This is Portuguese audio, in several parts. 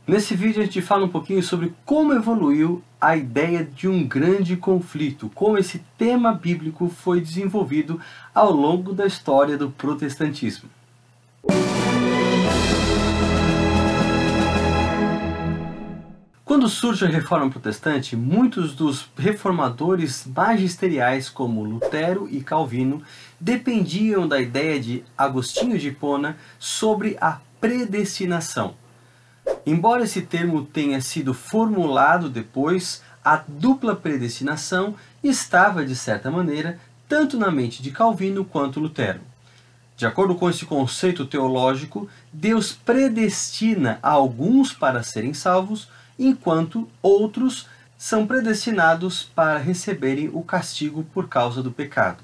Nesse vídeo a gente fala um pouquinho sobre como evoluiu a ideia de um grande conflito, como esse tema bíblico foi desenvolvido ao longo da história do protestantismo. Quando surge a Reforma Protestante, muitos dos reformadores magisteriais como Lutero e Calvino dependiam da ideia de Agostinho de Hipona sobre a predestinação. Embora esse termo tenha sido formulado depois, a dupla predestinação estava, de certa maneira, tanto na mente de Calvino quanto Lutero. De acordo com esse conceito teológico, Deus predestina alguns para serem salvos, enquanto outros são predestinados para receberem o castigo por causa do pecado.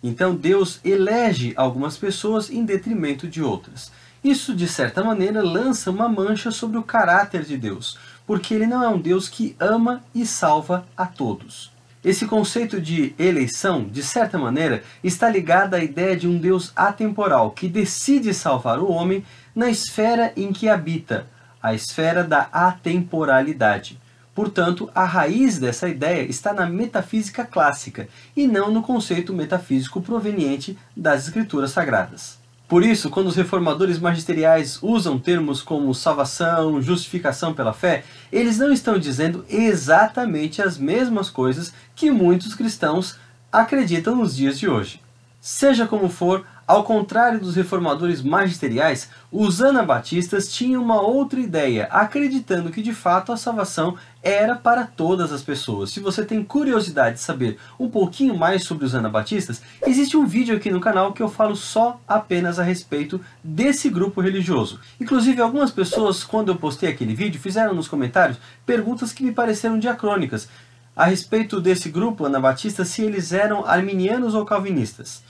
Então Deus elege algumas pessoas em detrimento de outras. Isso, de certa maneira, lança uma mancha sobre o caráter de Deus, porque Ele não é um Deus que ama e salva a todos. Esse conceito de eleição, de certa maneira, está ligado à ideia de um Deus atemporal, que decide salvar o homem na esfera em que habita, a esfera da atemporalidade. Portanto, a raiz dessa ideia está na metafísica clássica, e não no conceito metafísico proveniente das Escrituras Sagradas. Por isso, quando os reformadores magisteriais usam termos como salvação, justificação pela fé, eles não estão dizendo exatamente as mesmas coisas que muitos cristãos acreditam nos dias de hoje. Seja como for, ao contrário dos reformadores magisteriais, os anabatistas tinham uma outra ideia, acreditando que de fato a salvação era para todas as pessoas. Se você tem curiosidade de saber um pouquinho mais sobre os anabatistas, existe um vídeo aqui no canal que eu falo só apenas a respeito desse grupo religioso. Inclusive, algumas pessoas, quando eu postei aquele vídeo, fizeram nos comentários perguntas que me pareceram diacrônicas a respeito desse grupo anabatista, se eles eram arminianos ou calvinistas.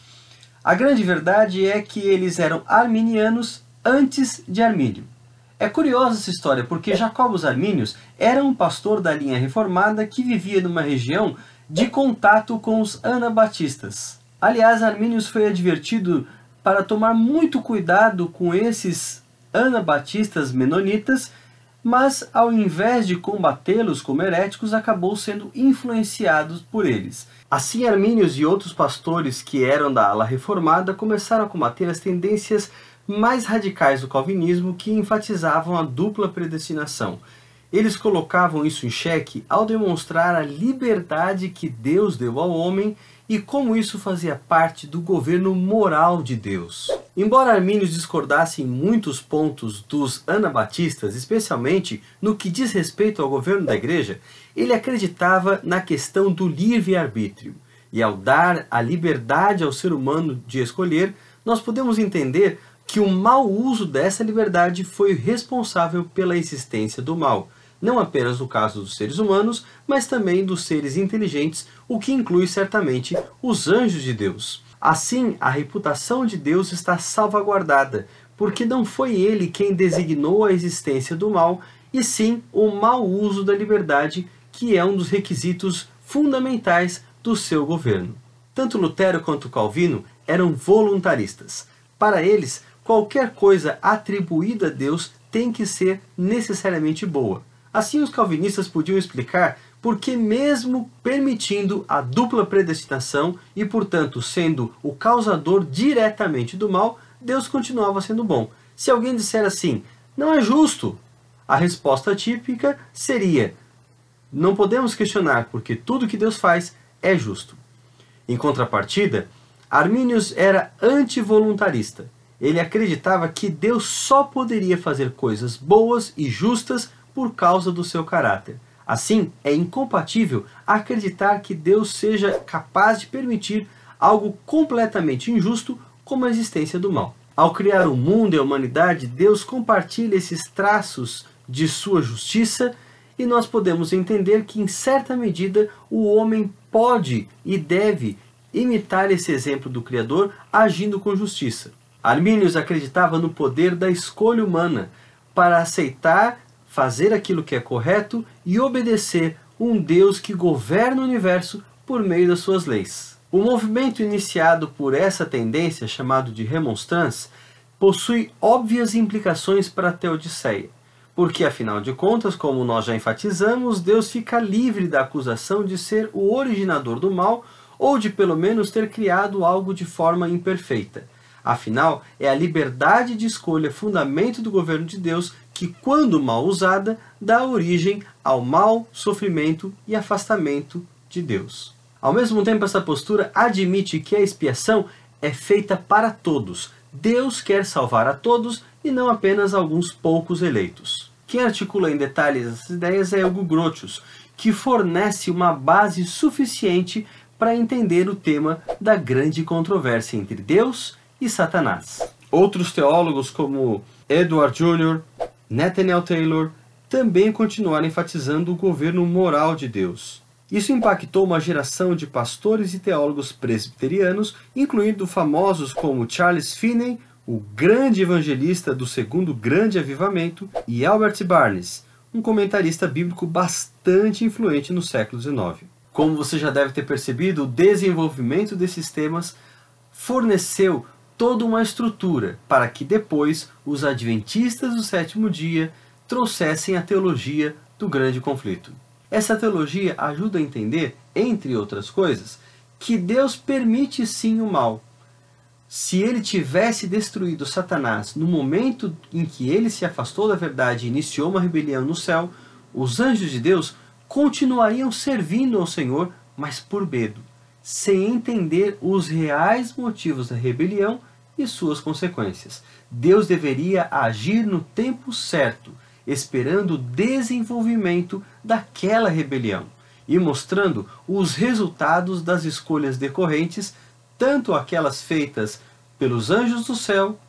A grande verdade é que eles eram arminianos antes de Armínio. É curiosa essa história, porque Jacobus Arminius era um pastor da linha reformada que vivia numa região de contato com os anabatistas. Aliás, Arminius foi advertido para tomar muito cuidado com esses anabatistas menonitas, mas ao invés de combatê-los como heréticos, acabou sendo influenciado por eles. Assim, Arminius e outros pastores que eram da ala reformada começaram a combater as tendências mais radicais do calvinismo, que enfatizavam a dupla predestinação. Eles colocavam isso em xeque ao demonstrar a liberdade que Deus deu ao homem e como isso fazia parte do governo moral de Deus. Embora Arminius discordasse em muitos pontos dos anabatistas, especialmente no que diz respeito ao governo da igreja, ele acreditava na questão do livre-arbítrio. E ao dar a liberdade ao ser humano de escolher, nós podemos entender que o mau uso dessa liberdade foi responsável pela existência do mal. Não apenas no caso dos seres humanos, mas também dos seres inteligentes, o que inclui certamente os anjos de Deus. Assim, a reputação de Deus está salvaguardada, porque não foi ele quem designou a existência do mal, e sim o mau uso da liberdade, que é um dos requisitos fundamentais do seu governo. Tanto Lutero quanto Calvino eram voluntaristas. Para eles, qualquer coisa atribuída a Deus tem que ser necessariamente boa. Assim, os calvinistas podiam explicar por que, mesmo permitindo a dupla predestinação e, portanto, sendo o causador diretamente do mal, Deus continuava sendo bom. Se alguém disser assim, não é justo, a resposta típica seria, não podemos questionar, porque tudo que Deus faz é justo. Em contrapartida, Arminius era antivoluntarista. Ele acreditava que Deus só poderia fazer coisas boas e justas por causa do seu caráter. Assim, é incompatível acreditar que Deus seja capaz de permitir algo completamente injusto como a existência do mal. Ao criar o mundo e a humanidade, Deus compartilha esses traços de sua justiça e nós podemos entender que, em certa medida, o homem pode e deve imitar esse exemplo do Criador agindo com justiça. Arminius acreditava no poder da escolha humana para aceitar, fazer aquilo que é correto e obedecer um Deus que governa o universo por meio das suas leis. O movimento iniciado por essa tendência, chamado de Remonstrance, possui óbvias implicações para a Teodiceia. Porque, afinal de contas, como nós já enfatizamos, Deus fica livre da acusação de ser o originador do mal ou de pelo menos ter criado algo de forma imperfeita. Afinal, é a liberdade de escolha fundamento do governo de Deus que, quando mal usada, dá origem ao mal, sofrimento e afastamento de Deus. Ao mesmo tempo, essa postura admite que a expiação é feita para todos. Deus quer salvar a todos e não apenas alguns poucos eleitos. Quem articula em detalhes essas ideias é Hugo Grotius, que fornece uma base suficiente para entender o tema da grande controvérsia entre Deus e Satanás. Outros teólogos como Edward Jr., Nathaniel Taylor, também continuaram enfatizando o governo moral de Deus. Isso impactou uma geração de pastores e teólogos presbiterianos, incluindo famosos como Charles Finney, o grande evangelista do segundo grande avivamento, e Albert Barnes, um comentarista bíblico bastante influente no século XIX. Como você já deve ter percebido, o desenvolvimento desses temas forneceu toda uma estrutura para que depois os adventistas do sétimo dia trouxessem a teologia do grande conflito. Essa teologia ajuda a entender, entre outras coisas, que Deus permite sim o mal. Se ele tivesse destruído Satanás no momento em que ele se afastou da verdade e iniciou uma rebelião no céu, os anjos de Deus continuariam servindo ao Senhor, mas por medo, sem entender os reais motivos da rebelião e suas consequências. Deus deveria agir no tempo certo, esperando o desenvolvimento daquela rebelião e mostrando os resultados das escolhas decorrentes, tanto aquelas feitas pelos anjos do céu,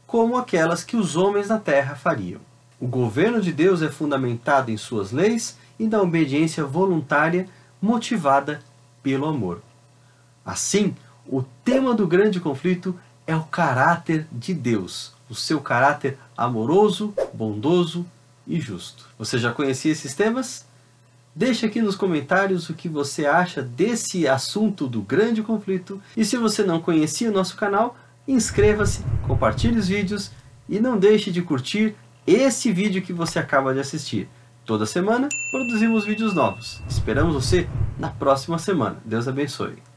como aquelas que os homens na terra fariam. O governo de Deus é fundamentado em suas leis e na obediência voluntária motivada pelo amor. Assim, o tema do grande conflito é o caráter de Deus, o seu caráter amoroso, bondoso e justo. Você já conhecia esses temas? Deixe aqui nos comentários o que você acha desse assunto do grande conflito. E se você não conhecia o nosso canal, inscreva-se, compartilhe os vídeos e não deixe de curtir esse vídeo que você acaba de assistir. Toda semana produzimos vídeos novos. Esperamos você na próxima semana. Deus abençoe.